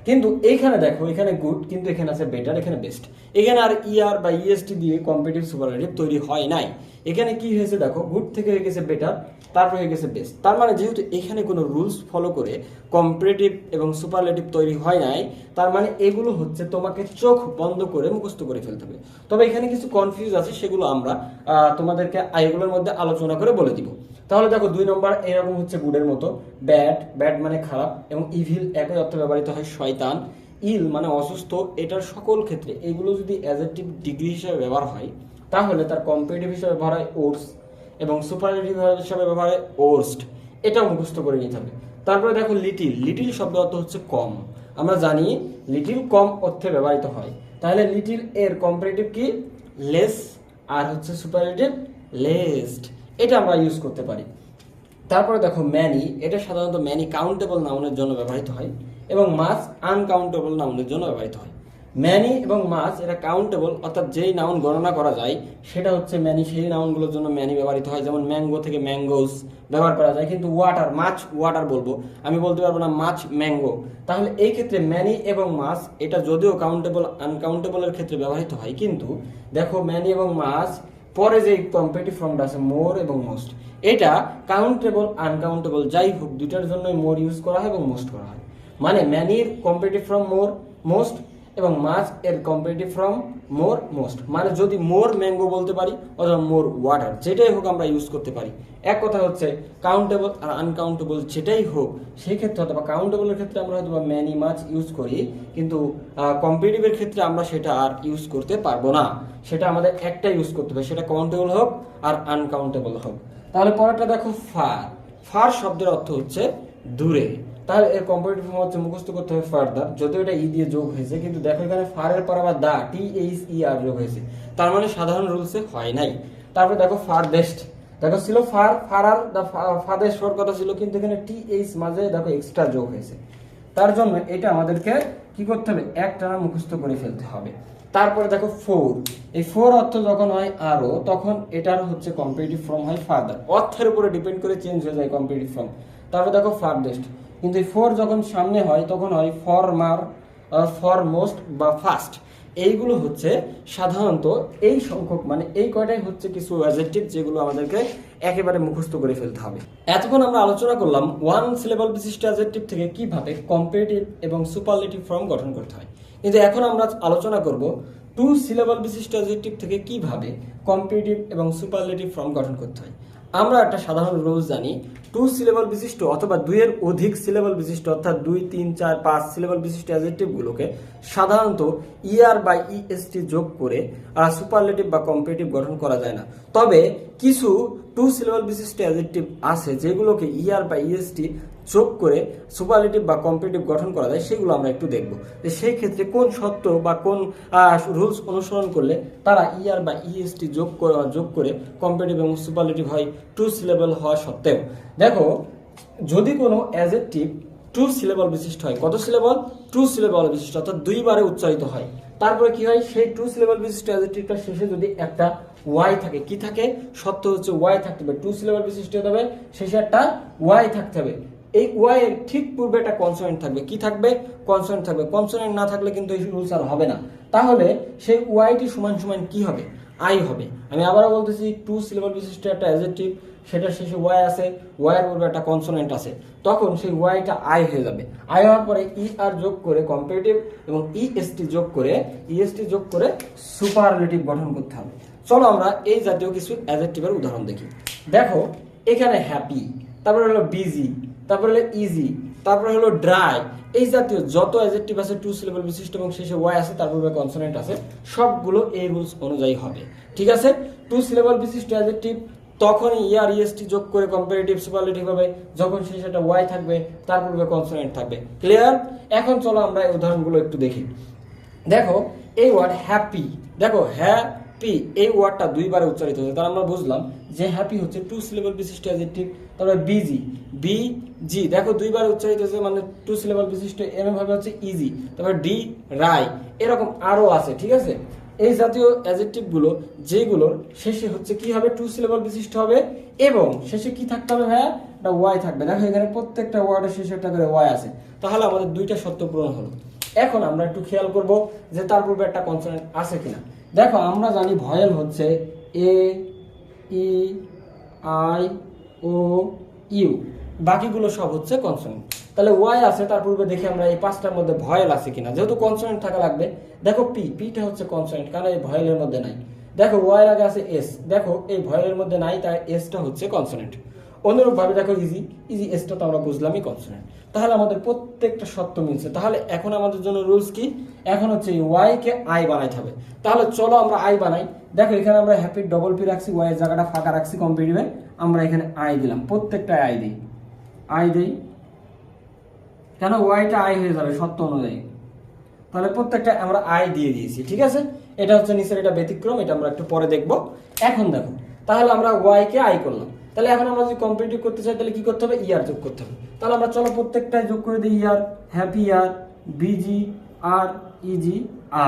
কিন্তু এইখানে দেখো এখানে গুড, কিন্তু এখানে আছে বেটার, এখানে বেস্ট। এখানে আর ইআর বা ইএসটি দিয়ে কম্পারেটিভ সুপারলেটিভ তৈরি হয় নাই। এখানে কি হয়েছে দেখো, গুড থেকে হয়ে গেছে বেটার, তারপর হয়ে গেছে বেস্ট। তার মানে যেহেতু এখানে কোনো রুলস ফলো করে কম্পারেটিভ এবং সুপারলেটিভ তৈরি হয় নাই, তার মানে এগুলো হচ্ছে তোমাকে চোখ বন্ধ করে মুখস্থ করে ফেলতে হবে। তবে এখানে কিছু কনফিউজ আছে, সেগুলো আমরা তোমাদেরকে এগুলোর মধ্যে আলোচনা করে বলে দিব। তাহলে দেখো 2 নম্বর এরকম হচ্ছে গুডের মতো, ব্যাড, ব্যাড মানে খারাপ, এবং ইভিল একই অর্থে ব্যবহৃত হয় শয়তান। ইল মানে অসুস্থ। এটার সকল ক্ষেত্রে এগুলো যদি অ্যাডজেক্টিভ ডিগ্রি হিসেবে ব্যবহার হয় তাহলে তার কম্পারেটিভ হিসেবে ব্যবহার হয় ওর্স এবং সুপারলেটিভ হিসেবে ব্যবহার হয় ওর্স্ট। এটাও মুখস্থ করে নিতে হবে। তারপরে দেখো লিটিল, লিটিল শব্দ অর্থ হচ্ছে কম। আমরা জানি লিটিল কম অর্থে ব্যবহৃত হয়। তাহলে লিটিল এর কম্পারেটিভ কি, লেস, আর হচ্ছে সুপারলেটিভ লেস্ট। এটা আমরা ইউজ করতে পারি। তারপরে দেখো ম্যানি, এটা সাধারণত ম্যানি কাউন্টেবল নাউনের জন্য ব্যবহৃত হয় এবং মাছ আনকাউন্টেবল নাউনের জন্য ব্যবহৃত হয়। ম্যানি এবং মাছ এটা কাউন্টেবল, অর্থাৎ যেই নাউন গণনা করা যায় সেটা হচ্ছে ম্যানি, সেই নাউনগুলোর জন্য ম্যানি ব্যবহৃত হয়। যেমন ম্যাঙ্গো থেকে ম্যাঙ্গোস ব্যবহার করা যায়, কিন্তু ওয়াটার, মাছ ওয়াটার বলবো, আমি বলতে পারবো না মাছ ম্যাঙ্গো। তাহলে এই ক্ষেত্রে ম্যানি এবং মাছ এটা যদিও কাউন্টেবল আনকাউন্টেবলের ক্ষেত্রে ব্যবহৃত হয়, কিন্তু দেখো ম্যানি এবং মাছ পরে যে কম্পারেটিভ ফর্মটা আছে মোর এবং মোস্ট, এটা কাউন্টেবল আনকাউন্টেবল যাই হোক দুইটার জন্যই মোর ইউজ করা হয় এবং মোস্ট করা হয়। মানে ম্যানির কম্পারেটিভ ফর্ম মোর, মোস্ট, এবং মাছ এর কম্পারেটিভ ফর্ম মোর, মোস্ট। মানে যদি মোর ম্যাঙ্গো বলতে পারি অথবা মোর ওয়াটার, যেটাই হোক আমরা ইউজ করতে পারি। এক কথা হচ্ছে কাউন্টেবল আর আনকাউন্টেবল যেটাই হোক সেই ক্ষেত্রে, অথবা কাউন্টেবলের ক্ষেত্রে আমরা হয়তো ম্যানি মাছ ইউজ করি, কিন্তু কম্পারেটিভের ক্ষেত্রে আমরা সেটা আর ইউজ করতে পারবো না। সেটা আমাদের একটা ইউজ করতে হবে, সেটা কাউন্টেবল হোক আর আনকাউন্টেবল হোক। তাহলে পরেরটা দেখো ফার। ফার শব্দের অর্থ হচ্ছে দূরে। তাহলে এর কম্পারেটিভ ফর্ম হচ্ছে মুখস্থ করতে হবে ফার্দার, যদিও এটা ই দিয়ে যোগ হয়েছে, কিন্তু দেখো এখানে ফারের পর আবার দা THER যোগ হয়েছে, তার মানে সাধারণ রুলসে হয় নাই। তারপরে দেখো ফারদেস্ট, দেখো ছিল ফারার দা ফাদেস্ট হওয়ার কথা ছিল, কিন্তু এখানে TH মাঝে দেখো এক্সট্রা যোগ হয়েছে, তার জন্য এটা আমাদেরকে কি করতে হবে, একটানা মুখস্থ করে ফেলতে হবে। তারপরে দেখো ফোর, এই ফোর অর্থ যখন হয় আরো, তখন এটার হচ্ছে কম্পারেটিভ ফর্ম হয় ফার্দার, অর্থের উপরে ডিপেন্ড করে চেঞ্জ হয়ে যায় কম্পারেটিভ ফর্ম। তারপরে দেখো ফারদেস্ট, কিন্তু এই ফোর যখন সামনে হয় তখন হয় ফরমার, ফরমোস্ট বা ফাস্ট। এইগুলো হচ্ছে সাধারণত এই সংখ্যক, মানে এই কয়টাই হচ্ছে কিছু অ্যাডজেক্টিভ যেগুলো আমাদেরকে একেবারে মুখস্থ করে ফেলতে হবে। এতক্ষণ আমরা আলোচনা করলাম ওয়ান সিলেবল বিশিষ্ট অ্যাডজেক্টিভ থেকে কিভাবে কম্পারেটিভ এবং সুপারলেটিভ ফর্ম গঠন করতে হয়, কিন্তু এখন আমরা আলোচনা করব টু সিলেবল বিশিষ্ট অ্যাডজেক্টিভ থেকে কিভাবে কম্পারেটিভ এবং সুপারলেটিভ ফর্ম গঠন করতে হয়। আমরা একটা সাধারণ রুলস জানি, টু সিলেবল বিশিষ্ট অথবা দুইয়ের অধিক সিলেবল বিশিষ্ট অর্থাৎ 2, 3, 4, 5 সিলেবল বিশিষ্ট অ্যাডজেক্টিভগুলোকে সাধারণত ইআর বা ইএসটি যোগ করে সুপারলেটিভ বা কম্পারেটিভ গঠন করা যায় না। তবে কিছু টু সিলেবল বিশিষ্ট অ্যাডজেক্টিভ আছে যেগুলোকে ইআর বা ইএসটি যোগ করে সুপারলেটিভ বা কম্পারেটিভ গঠন করা যায়, সেগুলো আমরা একটু দেখব যে সেই ক্ষেত্রে কোন শর্ত বা কোন রুলস অনুসরণ করলে তারা ইআর বা ইএসটি যোগ করে কম্পারেটিভ এবং সুপারলেটিভ হয় টু সিলেবল হওয়া সত্ত্বেও। দেখো, যদি কোনো অ্যাডজেক্টিভ টু সিলেবল বিশিষ্ট হয়, কত সিলেবল, টু সিলেবল বিশিষ্ট অর্থাৎ দুইবারে উচ্চারিত হয়, তারপরে কি হয়, সেই টু সিলেবল বিশিষ্ট অ্যাডজেক্টিভটার শেষে যদি একটা ওয়াই থাকে, কি থাকে, সত্য হচ্ছে ওয়াই থাকতে হবে, টু সিলেবল বিশিষ্ট হতে হবে, শেষে একটা ওয়াই থাকতে হবে। এই ওয়াই এর ঠিক পূর্বে একটা কনসোনেন্ট থাকবে, কি থাকবে, কনসোনেন্ট থাকবে। কনসোনেন্ট না থাকলে কিন্তু এই রুলস আর হবে না, তাহলে সেই ওয়াইটি সমান সমান কি হবে, আই হবে। আমি আবারও বলতেছি, টু সিলেবল বিশিষ্ট একটা অ্যাডজেক্টিভ, সেটা শেষে ওয়াই আছে, ওয়াইয়ের পূর্বে একটা কনসোনেন্ট আছে, তখন সেই ওয়াইটা আই হয়ে যাবে। আই হওয়ার পরে ই আর যোগ করে কম্পারেটিভ এবং ইএসটি যোগ করে সুপারলেটিভ গঠন করতে হবে। চলো আমরা এই জাতীয় কিছু অ্যাডজেক্টিভের উদাহরণ দেখি। দেখো, এখানে হ্যাপি, তারপরে হলো বিজি, তারপরে হলো ইজি, তারপরে হলো ড্রাই, এই জাতীয় যত অ্যাডজেক্টিভ আছে টু সিলেবল বিশিষ্ট এবং শেষে ওয়াই আছে, তারপরে কনসোনেন্ট আছে, সবগুলো এই রুলস অনুযায়ী হবে। ঠিক আছে, টু সিলেবল বিশিষ্ট অ্যাডজেক্টিভ তখন ইয়ার ইএসটি যোগ করে কম্পারেটিভ সুপারলেটিভ হবে যখন শেষে একটা ওয়াই থাকবে, তারপরে কনসোনেন্ট থাকবে। ক্লিয়ার? এখন চলো আমরা এই উদাহরণগুলো একটু দেখি। দেখো, এই ওয়ার্ড হ্যাপি, দেখো হ্যাপি এই ওয়ার্ডটা দুইবারে উচ্চারিত হয়েছে, তার আমরা বুঝলাম যে হ্যাপি হচ্ছে টু সিলেবল বিশিষ্ট অ্যাডজেক্টিভ। তারপরে বিজি, দেখো দুইবার উচ্চারিত হয়েছে, মানে টু সিলেবল বিশিষ্ট। এমন ভাবে হচ্ছে ইজি, তারপরে ডি রাই, এরকম আরো আছে। ঠিক আছে, এই জাতীয় অ্যাডজেক্টিভ গুলো যেগুলোর শেষে হচ্ছে কি হবে, টু সিলেবল বিশিষ্ট হবে এবং শেষে কি থাকতে হবে, হ্যাঁ, একটা ওয়াই থাকবে। দেখো এখানে প্রত্যেকটা ওয়ার্ডের শেষে একটা করে ওয়াই আছে, তাহলে আমাদের দুইটা শর্ত পূরণ হলো। এখন আমরা একটু খেয়াল করব যে তার পূর্বে একটা কনসোনেন্ট আছে কিনা। দেখো, আমরা জানি ভয়েল হচ্ছে এ, ই, আই, ও, ইউ, বাকিগুলো সব হচ্ছে কনসোনেন্ট। তাহলে ওয়াই আছে, তার পূর্বে দেখি আমরা এই পাঁচটার মধ্যে ভয়েল আছে কিনা। যেহেতু কনসোনেন্ট থাকা লাগবে, দেখো পিটা হচ্ছে কনসোনেন্ট, কারণ এই ভয়েলের মধ্যে নাই। দেখো ওয়াই আগে আছে এস, দেখো এই ভয়েলের মধ্যে নাই, তাই এসটা হচ্ছে কনসোনেন্ট। অনুরূপভাবে দেখো ইজি এসটা তো আমরা বুঝলামই কনসোনেন্ট। তাহলে আমাদের প্রত্যেকটা শর্ত মিলছে। তাহলে এখন আমাদের জন্য রুলস কি, এখন হচ্ছে এই ওয়াই কে আই বানাইতে হবে। তাহলে চলো আমরা আই বানাই। দেখো এখানে আমরা হ্যাপি ডবল পি রাখছি, ওয়াই এর জায়গাটা ফাঁকা রাখছি কম্পারেটিভে, আমরা এখানে আই দিলাম, প্রত্যেকটা আই দিই কেন, ওয়াইটা আই হয়ে যাবে শর্ত অনুযায়ী। তাহলে প্রত্যেকটা আমরা আই দিয়ে দিয়েছি। ঠিক আছে, এটা হচ্ছে নিচের, এটা ব্যতিক্রম, এটা আমরা একটু পরে দেখবো। এখন দেখো, তাহলে আমরা ওয়াই কে আই করলাম। তাহলে এখন আমরা যদি কম্পারেটিভ করতে চাই, তাহলে কি করতে হবে, ইয়ার যোগ করতে হবে। তাহলে আমরা চলো প্রত্যেকটাই যোগ করে দিই, ইয়ার, হ্যাপি ইয়ার, বিজি আর, ইজি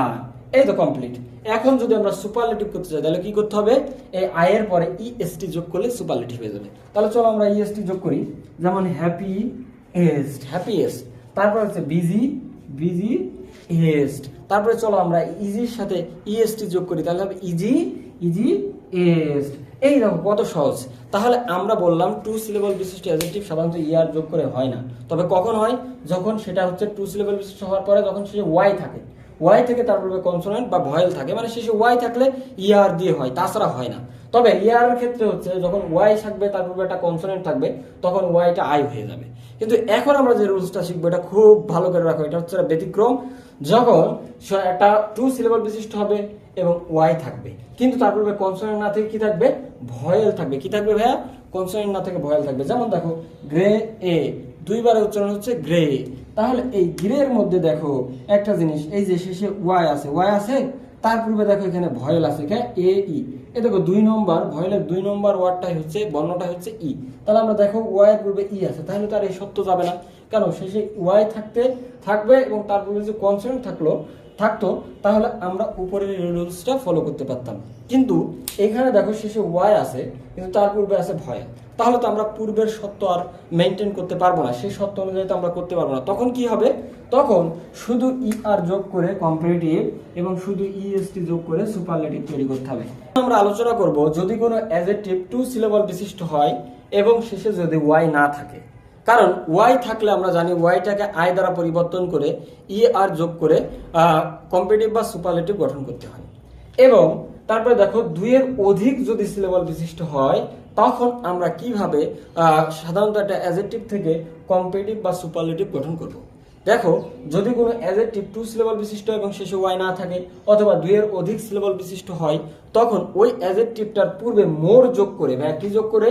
আর, এই তো কমপ্লিট। এখন যদি আমরা সুপারলেটিভ করতে চাই, তাহলে কি করতে হবে, এই আই এর পরে ইএসটি যোগ করলে সুপারলেটিভ হয়ে যাবে। তাহলে চলো আমরা ইএসটি যোগ করি, যেমন হ্যাপিয়েস্ট, তারপর হচ্ছে বিজিয়েস্ট, তারপরে চলো আমরা ইজির সাথে ইএসটি যোগ করি, তাহলে হবে ইজিয়েস্ট। এই দেখো কত সহজ। তাহলে আমরা বললাম টু সিলেবল বিশিষ্ট অ্যাডজেক্টিভ সাধারণত ইয়ার যোগ করে হয় না, তবে কখন হয়, যখন সেটা হচ্ছে টু সিলেবল বিশিষ্ট হওয়ার পরে যখন শেষে ওয়াই থাকে, ওয়াই থেকে তারপরে কনসোনেন্ট বা ভয়েল থাকে, মানে শেষে ওয়াই থাকলে ইয়ার দিয়ে হয়, তাছাড়া হয় না। তবে ইয়ার ক্ষেত্রে হচ্ছে যখন ওয়াই থাকবে তারপরে একটা কনসোনেন্ট থাকবে, তখন ওয়াইটা আই হয়ে যাবে। কিন্তু এখন আমরা যে রুলসটা শিখবো, এটা খুব ভালো করে রাখো, এটা হচ্ছে ব্যতিক্রম। যখন একটা টু সিলেবল বিশিষ্ট হবে এবং ওয়াই থাকবে, কিন্তু তারপরে কনসোনেন্ট না থেকে কি থাকবে, ভয়েল থাকবে। কি থাকবে ভাইয়া, কনসোনেন্ট না থেকে ভয়েল থাকবে। যেমন দেখো, গ্রে এ দুইবারে উচ্চারণ হচ্ছে গ্রে। তাহলে এই গ্রের মধ্যে দেখো একটা জিনিস, এই যে শেষে ওয়াই আছে, তার পূর্বে দেখো এখানে ভয়েল আছে, এ ই। এ দেখো 2 নম্বর ভয়েলের 2 নম্বর ওয়ার্ডটাই হচ্ছে বর্ণটা হচ্ছে ই। তাহলে আমরা দেখো ওয়াই এর পূর্বে ই আছে, তাহলে তার এই সত্য যাবে না। কেন? শেষে ওয়াই থাকবে এবং তার পূর্বে যে কনসোনেন্ট থাকতো, তাহলে আমরা উপরের রুলসটা ফলো করতে পারতাম। কিন্তু এখানে দেখো শেষে ওয়াই আছে কিন্তু তার পূর্বে আছে ভয়েল, তাহলে তো আমরা পূর্বের সত্য আর মেনটেন করতে পারবো না, সেই সত্য অনুযায়ী তো আমরা করতে পারবো না। তখন কি হবে? তখন শুধু ই আর যোগ করে কম্পারেটিভ এবং শুধু ইএসটি যোগ করে সুপারলেটিভ তৈরি করতে হবে। আমরা আলোচনা করব যদি কোনো অ্যাডজেক্টিভ 2 সিলেবল বিশিষ্ট হয় এবং শেষে যদি ওয়াই না থাকে। কারণ ওয়াই থাকলে আমরা জানি ওয়াইটাকে আই দ্বারা পরিবর্তন করে ই আর যোগ করে কম্পারেটিভ বা সুপারলেটিভ গঠন করতে হয়। এবং তারপরে দেখো 2 এর অধিক যদি সিলেবল বিশিষ্ট হয় তখন আমরা কিভাবে সাধারণত একটা অ্যাডজেক্টিভ থেকে কম্পারেটিভ বা সুপারলেটিভ গঠন করব। দেখো যদি কোনো অ্যাডজেক্টিভ 2 সিলেবল বিশিষ্ট এবং শেষে ওয়াই না থাকে অথবা 2 এর অধিক সিলেবল বিশিষ্ট হয়, তখন ওই অ্যাডজেক্টিভটার পূর্বে মোর যোগ করে বা কি যোগ করে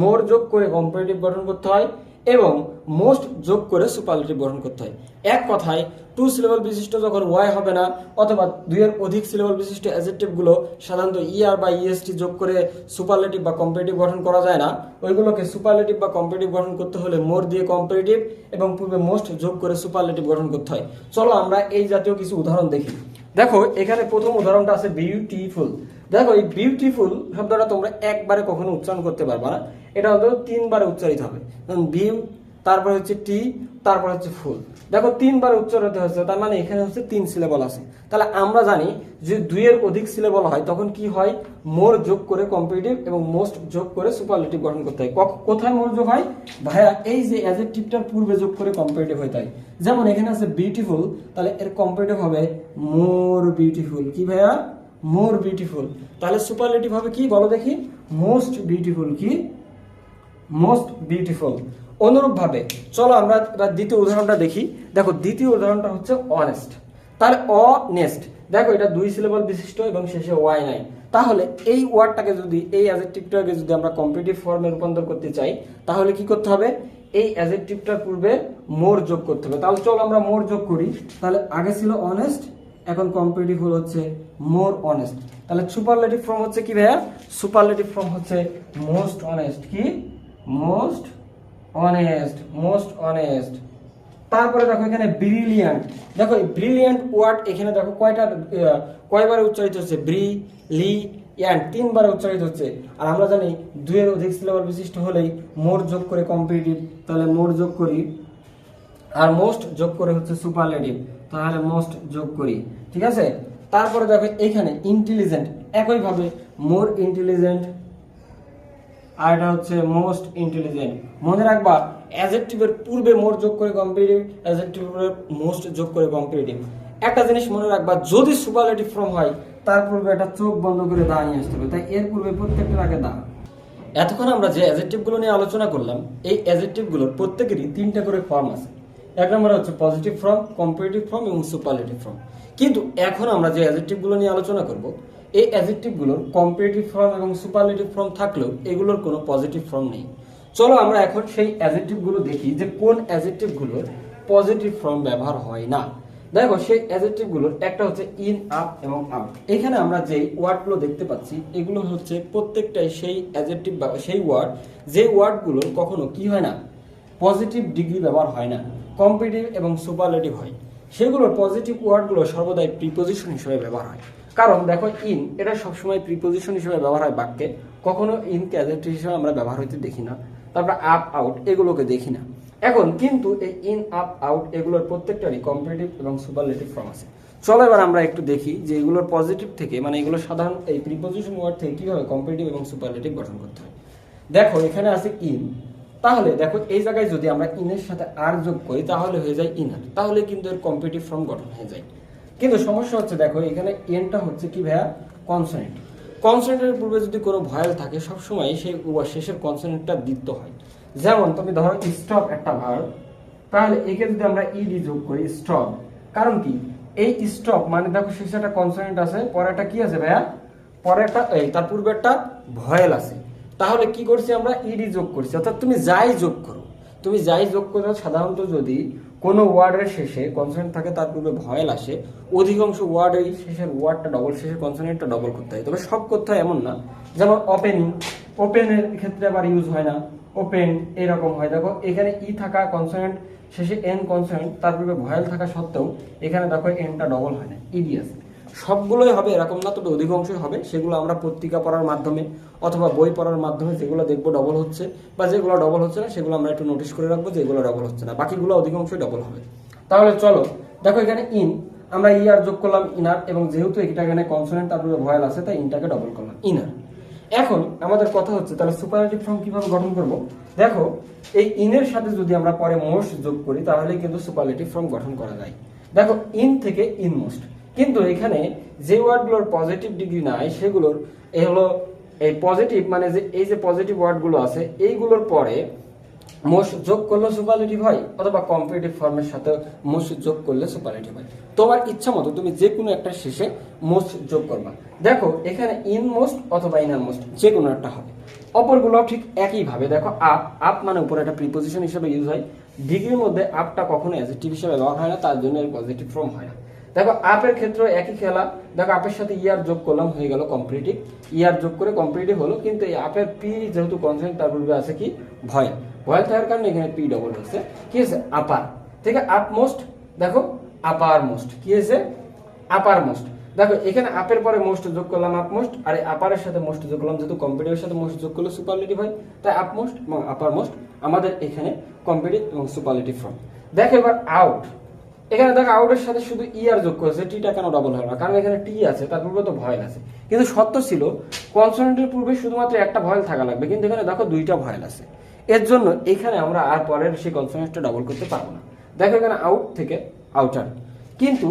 মোর যোগ করে কম্পারেটিভ গঠন করতে হয় এবং মোস্ট যোগ করে সুপারলেটিভ গঠন করতে হয়। এক কথায় 2 সিলেবল বিশিষ্ট যখন ওয়াই হবে না অথবা 2 এর অধিক সিলেবল বিশিষ্ট অ্যাডজেক্টিভগুলো সাধারণত ইআর বা ইএসটি যোগ করে সুপারলেটিভ বা কম্পারেটিভ গঠন করা যায় না, ওইগুলোকে সুপারলেটিভ বা কম্পারেটিভ গঠন করতে হলে মোর দিয়ে কম্পারেটিভ এবং পূর্বে মোস্ট যোগ করে সুপারলেটিভ গঠন করতে হয়। চলো আমরা এই জাতীয় কিছু উদাহরণ দেখি। দেখো এখানে প্রথম উদাহরণটা আছে বিউটিফুল। দেখো এই বিউটিফুল শব্দটা তোমরা একবারে কখনো উচ্চারণ করতে পারবে না, এটা অন্তত 3 বারে উচ্চারিত হবে। বিউ, তারপরে হচ্ছে টি, তারপর হচ্ছে ফুল। দেখো 3 বার উচ্চারিত হচ্ছে, তার মানে এখানে হচ্ছে 3 সিলেবল আছে। তাহলে আমরা জানি যে 2 এর অধিক সিলেবল হয় তখন কি হয়? মোর যোগ করে কম্পারেটিভ এবং মোস্ট যোগ করে সুপারলেটিভ গঠন করতে হয়। কোথায় মোর যোগ হয়? ভাইয়া এই যে অ্যাডজেক্টিভটার পূর্বে যোগ করে কম্পারেটিভ হয় তাই। যেমন এখানে আছে বিউটিফুল, তাহলে এর কম্পারেটিভ হবে মোর বিউটিফুল। কি ভাইয়া? More beautiful. তাহলে সুপারলেটিভ হবে কি বলো দেখি? Most beautiful. কি? Most beautiful. অনুরূপ ভাবে চলো আমরা দ্বিতীয় উদাহরণটা দেখি। দেখো দ্বিতীয় উদাহরণটা হচ্ছে অনেস্ট। তাহলে অনেস্ট, দেখো এটা 2 সিলেবল বিশিষ্ট এবং শেষে ওয়াই নাই। তাহলে এই ওয়ার্ডটাকে যদি এই অ্যাডজেক্টিভটাকে যদি আমরা কম্পারেটিভ ফর্মে রূপান্তর করতে চাই তাহলে কি করতে হবে? এই অ্যাডজেক্টিভটার পূর্বে মোর যোগ করতে হবে। তাহলে চলো আমরা মোর যোগ করি। তাহলে আগে ছিল অনেস্ট, এখন কম্পারেটিভ হচ্ছে মোর অনেস্ট। তাহলে সুপারলেটিভ ফর্ম হচ্ছে কি ভাইয়া? সুপারলেটিভ ফর্ম হচ্ছে মোস্ট অনেস্ট। কি? Most honest. Most honest. তারপরে দেখো এখানে ব্রিলিয়ান্ট। দেখো এই ব্রিলিয়ান্ট ওয়ার্ড এখানে দেখো কয়বারে উচ্চারিত হচ্ছে? ব্রিলিয়ান্ট 3 বারে উচ্চারিত হচ্ছে। আর আমরা জানি 2 এর অধিক সিলেবল বিশিষ্ট হলেই মোর যোগ করে কম্পারেটিভ, তাহলে মোর যোগ করি আর মোস্ট যোগ করে হচ্ছে সুপারলেটিভ, তাহলে মোস্ট যোগ করি। ঠিক আছে? তারপরে দেখো এখানে ইন্টেলিজেন্ট, একইভাবে মোর ইন্টেলিজেন্ট আর এটা হচ্ছে মোস্ট ইন্টেলিজেন্ট। মনে রাখবা অ্যাডজেক্টিভের পূর্বে মোর যোগ করে কম্পারেটিভ, অ্যাডজেক্টিভের মোস্ট যোগ করে কম্পারেটিভ। একটা জিনিস মনে রাখবা, যদি সুপারলেটিভ ফর্ম হয় তার পূর্বে একটা চোখ বন্ধ করে দা নিয়ে আসতে হবে, তাই এর পূর্বে প্রত্যেকটার আগে দা। এতক্ষণ আমরা যে অ্যাডজেক্টিভগুলো নিয়ে আলোচনা করলাম, এই অ্যাডজেক্টিভগুলোর প্রত্যেকেরই 3টা করে ফর্ম আছে। এক নম্বরে হচ্ছে পজিটিভ ফর্ম, কম্পারেটিভ ফর্ম এবং সুপারলেটিভ ফর্ম। কিন্তু এখন আমরা যে অ্যাডজেক্টিভগুলো নিয়ে আলোচনা করব, এই অ্যাডজেক্টিভগুলোর কম্পারেটিভ ফর্ম এবং সুপারলেটিভ ফর্ম থাকলেও এগুলোর কোনো পজিটিভ ফর্ম নেই। চলো আমরা এখন সেই অ্যাডজেক্টিভগুলো দেখি যে কোন অ্যাডজেক্টিভগুলোর পজিটিভ ফর্ম ব্যবহার হয় না। দেখো সেই অ্যাডজেক্টিভগুলোর একটা হচ্ছে ইন, আপ এবং আউট। এখানে আমরা যেই ওয়ার্ডগুলো দেখতে পাচ্ছি এগুলো হচ্ছে প্রত্যেকটাই সেই অ্যাডজেক্টিভ বা সেই ওয়ার্ড যে ওয়ার্ডগুলোর কখনো কি হয় না? পজিটিভ ডিগ্রি ব্যবহার হয় না, কম্পারেটিভ এবং সুপারলেটিভ হয়। সেগুলোর পজিটিভ ওয়ার্ডগুলো সর্বদাই প্রিপোজিশন হিসেবে ব্যবহার হয়। কারণ দেখো ইন, এটা সবসময় প্রিপোজিশন হিসেবে ব্যবহার হয় বাক্যে, কখনো ইনকে অ্যাডজেক্টিভ হিসেবে আমরা ব্যবহার হইতে দেখি না। তারপর আপ, আউট এগুলোকে দেখি না। এখন কিন্তু এই ইন, আপ, আউট এগুলোর প্রত্যেকটারই কম্পারেটিভ এবং সুপারলেটিভ ফর্ম আছে। চলো এবার আমরা একটু দেখি যে এগুলোর পজিটিভ থেকে, মানে এগুলো সাধারণ এই প্রিপোজিশন ওয়ার্ড থেকে কিভাবে কম্পারেটিভ এবং সুপারলেটিভ গঠন করতে হয়। দেখো এখানে আছে ইন, তাহলে দেখো এই জায়গায় যদি আমরা ইনের সাথে আর যোগ করি তাহলে হয়ে যায় ইনার, তাহলে কিন্তু এর কম্পারেটিভ ফর্ম গঠন হয়ে যায়। কিন্তু সমস্যা হচ্ছে দেখো এখানে এনটা হচ্ছে কি ভাইয়া? কনসোনেন্ট। কনসোনেন্টের পূর্বে যদি কোনো ভয়েল থাকে সবসময় সেই শেষের কনসোনেন্টটা দ্বিত্ব হয়। যেমন তুমি ধরো স্টপ একটা ভার্ব, তাহলে একে যদি আমরা ইডি যোগ করি স্টপ, কারণ কি? এই স্টপ মানে দেখো শেষে একটা কনসোনেন্ট আছে, পরে একটা কি আছে ভাইয়া? পরে একটা তার পূর্বে একটা ভয়েল আছে। তাহলে কি করছি আমরা? ইডি যোগ করছি। অর্থাৎ তুমি যাই যোগ করো, তুমি যাই যোগ করো, সাধারণত যদি কোনো ওয়ার্ডের শেষে কনসোনেন্ট থাকে তার পূর্বে ভয়েল আসে, অধিকাংশ ওয়ার্ডের শেষের ওয়ার্ডটা ডবল, শেষের কনসোনেন্টটা ডবল করতে হয়। তবে সব করতে হয় এমন না। যেমন ওপেনিং, ওপেনের ক্ষেত্রে আবার ইউজ হয় না, ওপেন এরকম হয়। দেখো এখানে ই থাকা কনসোনেন্ট শেষে এন কনসোনেন্ট তার পূর্বে ভয়েল থাকা সত্ত্বেও এখানে দেখো এনটা ডবল হয় না, ইডি আছে। সবগুলোই হবে এরকম না, তবে অধিকাংশই হবে। সেগুলো আমরা পত্রিকা পড়ার মাধ্যমে অথবা বই পড়ার মাধ্যমে যেগুলো দেখবো ডবল হচ্ছে বা যেগুলো ডবল হচ্ছে না সেগুলো আমরা একটু নোটিশ করে রাখবো, যেগুলো ডবল হচ্ছে না, বাকিগুলো অধিকাংশই ডবল হবে। তাহলে চলো দেখো এখানে ইন, আমরা ইয়ার যোগ করলাম ইনার, এবং যেহেতু এটা এখানে কনসোনেন্ট তারপরে ভয়েল আছে তাই ইনটাকে ডবল করলাম, ইনার। এখন আমাদের কথা হচ্ছে তাহলে সুপারলেটিভ ফর্ম কিভাবে গঠন করব। দেখো এই ইনের সাথে যদি আমরা পরে মোস্ট যোগ করি তাহলে কিন্তু সুপারলেটিভ ফর্ম গঠন করা যায়। দেখো ইন থেকে ইন মোস্ট, কিন্তু এখানে যে ওয়ার্ডগুলোর পজিটিভ ডিগ্রি নাই সেগুলোর এই হলো এই পজিটিভ, মানে যে এই যে পজিটিভ ওয়ার্ডগুলো আছে এইগুলোর পরে মোস্ট যোগ করলে সুপারলেটিভ হয়, অথবা কম্পারেটিভ ফর্মের সাথে মোস্ট যোগ করলে সুপারলেটিভ হয়। তোমার ইচ্ছা মতো তুমি যে কোনো একটা শেষে মোস্ট যোগ করবা। দেখো এখানে ইন মোস্ট অথবা ইনার মোস্ট যে কোনো একটা হবে। অপরগুলো ঠিক একইভাবে। দেখো আপ, আপ মানে উপরে একটা প্রিপোজিশন হিসেবে ইউজ হয়। ডিগ্রির মধ্যে আপটা কখনো অ্যাডজেক্টিভ হিসেবে ব্যবহার হয় না, তার জন্য এর পজিটিভ ফর্ম হয় না। দেখো আপের ক্ষেত্রে একই খেলা। দেখো আপের সাথে ইয়ার যোগ করলাম, হয়ে গেল কম্পারেটিভ। ইয়ার যোগ করে কম্পারেটিভ হলো, কিন্তু এই আপের পি যেহেতু কনসোনেন্ট তার পূর্বে আছে কি ভয়েল, ভয়েল থাকার কারণে এখানে পি ডবল হচ্ছে। কি হয়েছে আপার থেকে আপ মোস্ট, দেখো আপার মোস্ট, কি হয়েছে আপার মোস্ট। দেখো এখানে আপের পরে মোস্ট যোগ করলাম আপ মোস্ট, আর এই আপারের সাথে মোস্ট যোগ করলাম, যেহেতু কম্পারেটিভের সাথে মোস্ট যোগ করলে সুপারলেটিভ হয়, তাই আপ মোস্ট এবং আপার মোস্ট আমাদের এখানে কম্পারেটিভ এবং সুপারলেটিভ ফর্ম। দেখো এবার আউট, এখানে দেখো আউটের সাথে শুধু ই আর যোগ করেছে, টিটা কেন ডবল হয় না? কারণ এখানে টি আছে, তার পূর্বে তো ভয়েল আছে। কিন্তু সত্য ছিল কনসোনেন্টের পূর্বে শুধুমাত্র একটা ভয়েল থাকা লাগবে, কিন্তু এখানে দেখো দুইটা ভয়েল আছে। এর জন্য এখানে আমরা আর পরের সেই কনসোনেন্টটা ডবল করতে পারবো না। দেখো এখানে আউট থেকে আউটার, কিন্তু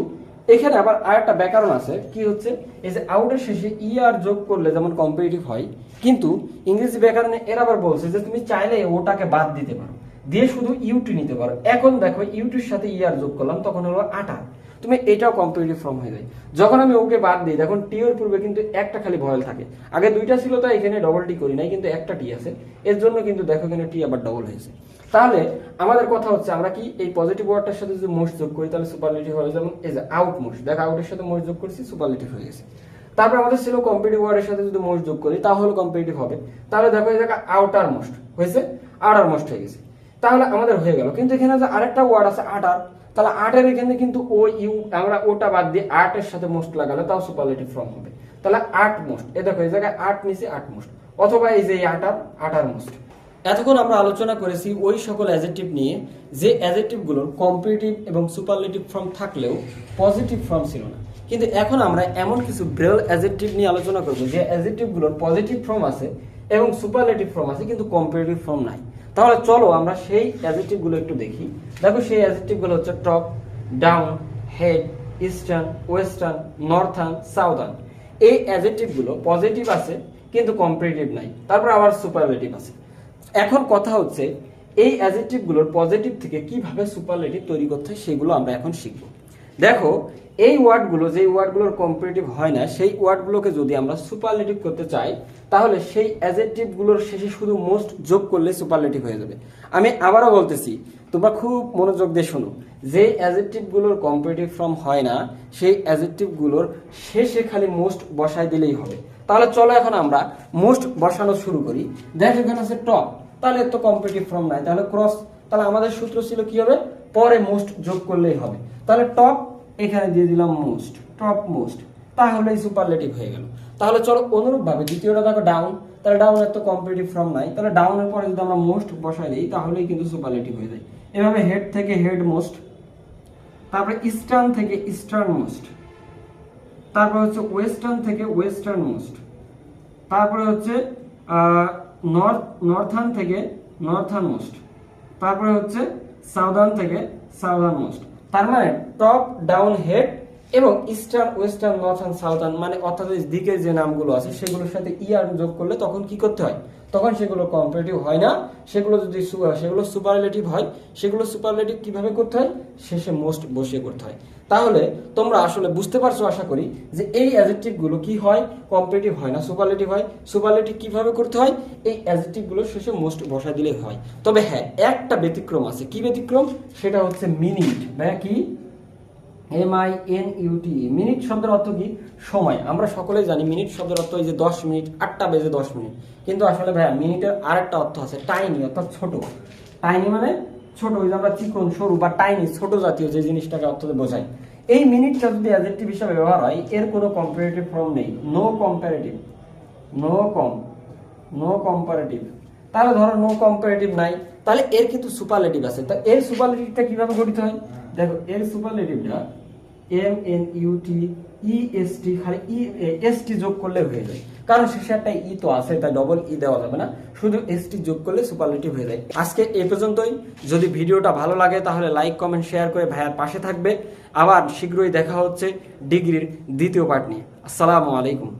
এখানে আবার আরেকটা ব্যাকরণ আছে। কি হচ্ছে, এই যে আউটের শেষে ই আর যোগ করলে যেমন কম্পারেটিভ হয়, কিন্তু ইংরেজি ব্যাকরণে এর আবার বলছে যে তুমি চাইলে ওটাকে বাদ দিতে পারো, দিয়ে শুধু ইউটি নিতে পারো। এখন দেখো ইউটির সাথে ই আর যোগ করলাম, তখন হলো আটার, তুমি এটাও কম্পারেটিভ ফর্ম হয়ে যায়। যখন আমি ওকে বাদ দিই, দেখুন টি এর পূর্বে কিন্তু একটা খালি ভয়েল থাকে, আগে দুইটা ছিল তাই এখানে ডবল টি করি নাই, কিন্তু একটা টি আছে, এর জন্য কিন্তু দেখো এখানে টি আবার ডবল হয়েছে। তাহলে আমাদের কথা হচ্ছে আমরা কি এই পজিটিভ ওয়ার্ডটার সাথে যদি মোস্ট যোগ করি তাহলে সুপারলেটিভ হবে। যেমন এই যে আউট মোস্ট, দেখো আউটের সাথে মোস্ট যোগ করছি, সুপারলেটিভ হয়ে গেছে। তারপর আমাদের ছিল কম্পারেটিভ ওয়ার্ডের সাথে যদি মোস্ট যোগ করি তাহলে কম্পারেটিভ হবে। তাহলে দেখো এই জায়গা আউটার মোস্ট হয়েছে, আউটার মোস্ট হয়ে গেছে, তাহলে আমাদের হয়ে গেল। কিন্তু এখানে যে আরেকটা ওয়ার্ড আছে আটার, তাহলে আটের এখানে কিন্তু ও ইউ, আমরা ওটা বাদ দিয়ে আটের সাথে মোস্ট লাগালে তাও সুপারলেটিভ ফর্ম হবে। তাহলে আট মোস্ট, এ দেখো এই জায়গায় আট নিচে আট মোস্ট, অথবা এই যে আটার, আটার মোস্ট। এতক্ষণ আমরা আলোচনা করেছি ওই সকল অ্যাডজেক্টিভ নিয়ে যে অ্যাডজেক্টিভগুলোর কম্পারেটিভ এবং সুপারলেটিভ ফর্ম থাকলেও পজিটিভ ফর্ম ছিল না। কিন্তু এখন আমরা এমন কিছু ব্রেল অ্যাডজেক্টিভ নিয়ে আলোচনা করব যে অ্যাডজেক্টিভগুলোর পজিটিভ ফর্ম আছে এবং সুপারলেটিভ ফর্ম আছে, কিন্তু কম্পারেটিভ ফর্ম নাই। তাহলে চলো আমরা সেই অ্যাডজেক্টিভগুলো একটু দেখি। দেখো সেই অ্যাডজেক্টিভগুলো হচ্ছে top, down, head, eastern, western, northern, southern. এই অ্যাডজেক্টিভগুলো পজিটিভ আছে কিন্তু কম্পারেটিভ নাই, তারপর আবার সুপারলেটিভ আছে। এখন কথা হচ্ছে এই অ্যাডজেক্টিভগুলোর পজিটিভ থেকে কিভাবে সুপারলেটিভ তৈরি করতে হয় সেগুলো আমরা এখন শিখব। দেখো এই ওয়ার্ডগুলো, যে ওয়ার্ডগুলোর কম্পারেটিভ হয় না সেই ওয়ার্ডগুলোকে যদি আমরা সুপারলেটিভ করতে চাই তাহলে সেই অ্যাডজেক্টিভগুলোর শেষে শুধু মোস্ট যোগ করলে সুপারলেটিভ হয়ে যাবে। আমি আবারও বলতেছি, তোমরা খুব মনোযোগ দিয়ে শোনো, যে অ্যাডজেক্টিভগুলোর কম্পারেটিভ ফর্ম হয় না সেই অ্যাডজেক্টিভগুলোর শেষে খালি মোস্ট বসাই দিলেই হবে। তাহলে চলো এখন আমরা মোস্ট বসানো শুরু করি। দেখ এখানে আছে টপ, তাহলে তো কম্পারেটিভ ফর্ম নাই, তাহলে ক্রস, তাহলে আমাদের সূত্র ছিল কি হবে, পরে মোস্ট যোগ করলেই হবে। তাহলে টপ এখানে দিয়ে দিলাম মোস্ট, টপ মোস্ট, তাহলে সুপারলেটিভ হয়ে গেল। তাহলে চলো অনুরূপ ভাবে দ্বিতীয়টা দেখো ডাউন, তাহলে ডাউনের তো কম্পারেটিভ ফর্ম নাই, তাহলে ডাউনের পরে যদি আমরা মোস্ট বসাই দিই তাহলেই কিন্তু সুপারলেটিভ হয়ে যায়। এভাবে হেড থেকে হেড মোস্ট, তারপরে ইস্টার্ন থেকে ইস্টার্ন মোস্ট, তারপর হচ্ছে ওয়েস্টার্ন থেকে ওয়েস্টার্ন মোস্ট, তারপরে হচ্ছে নর্থার্ন থেকে নর্থার্ন মোস্ট, তারপরে হচ্ছে সাউদার্ন থেকে সাউদার্ন মোস্ট। তার মানে টপ, ডাউন, হেড, এবং ইস্টার্ন, ওয়েস্টার্ন, নর্থার্ন, সাউথার্ন মানে অর্থাৎ দিকের যে নামগুলো আছে সেগুলোর সাথে ইয়ার যোগ করলে তখন কি করতে হয়, তখন সেগুলো কম্পারেটিভ হয় না, সেগুলো যদি সেগুলো সুপারলেটিভ হয়, সেগুলো সুপারলেটিভ কিভাবে করতে হয়, শেষে মোস্ট বসিয়ে করতে হয়। তাহলে তোমরা আসলে বুঝতে পারছো আশা করি যে এই অ্যাডজেক্টিভগুলো কি হয়, কম্পারেটিভ হয় না, সুপারলেটিভ হয়। সুপারলেটিভ কিভাবে করতে হয়, এই অ্যাডজেক্টিভগুলো শেষে মোস্ট বসা দিলেই হয়। তবে হ্যাঁ, একটা ব্যতিক্রম আছে। কি ব্যতিক্রম? সেটা হচ্ছে মিনিট। ভাইয়া কি? MINUT। মিনিট শব্দের অর্থ কি? সময়। আমরা সকলেই জানি মিনিট শব্দের অর্থ এই যে 10 মিনিট, 8টা বেজে 10 মিনিট। কিন্তু আসলে ভাইয়া মিনিটের আরেকটা অর্থ আছে, টাইনি, অর্থাৎ ছোট। টাইনি মানে ছোট, ওই যে আমরা চিকন, সরু বা টাইনি, ছোট জাতীয় যে জিনিসটাকে অর্থ বোঝায়। এই মিনিটটা যদি অ্যাডজেক্টিভ হিসাবে ব্যবহার হয়, এর কোনো কম্পারেটিভ ফর্ম নেই, নো কম্পারেটিভ, নো কম্পারেটিভ। তাহলে ধরো নো কম্পারেটিভ নাই, তাহলে এর কিন্তু সুপারলেটিভ আছে। তা এর সুপারলেটিভটা কিভাবে গঠিত হয়? দেখো, এর সুপারলেটিভটা MNUTEST, খালি EST যোগ করলে হয়ে যায়, কারণ শেষে একটা ই তো আছে, তাই ডবল ই দেওয়া যাবে না, শুধু ST যোগ করলে সুপারলেটিভ হয়ে যায়। আজকে এই পর্যন্তই। যদি ভিডিওটা ভালো লাগে তাহলে লাইক, কমেন্ট, শেয়ার করে ভাইয়ার পাশে থাকবে। আবার শীঘ্রই দেখা হচ্ছে ডিগ্রির দ্বিতীয় পার্ট নিয়ে। আসসালামু আলাইকুম।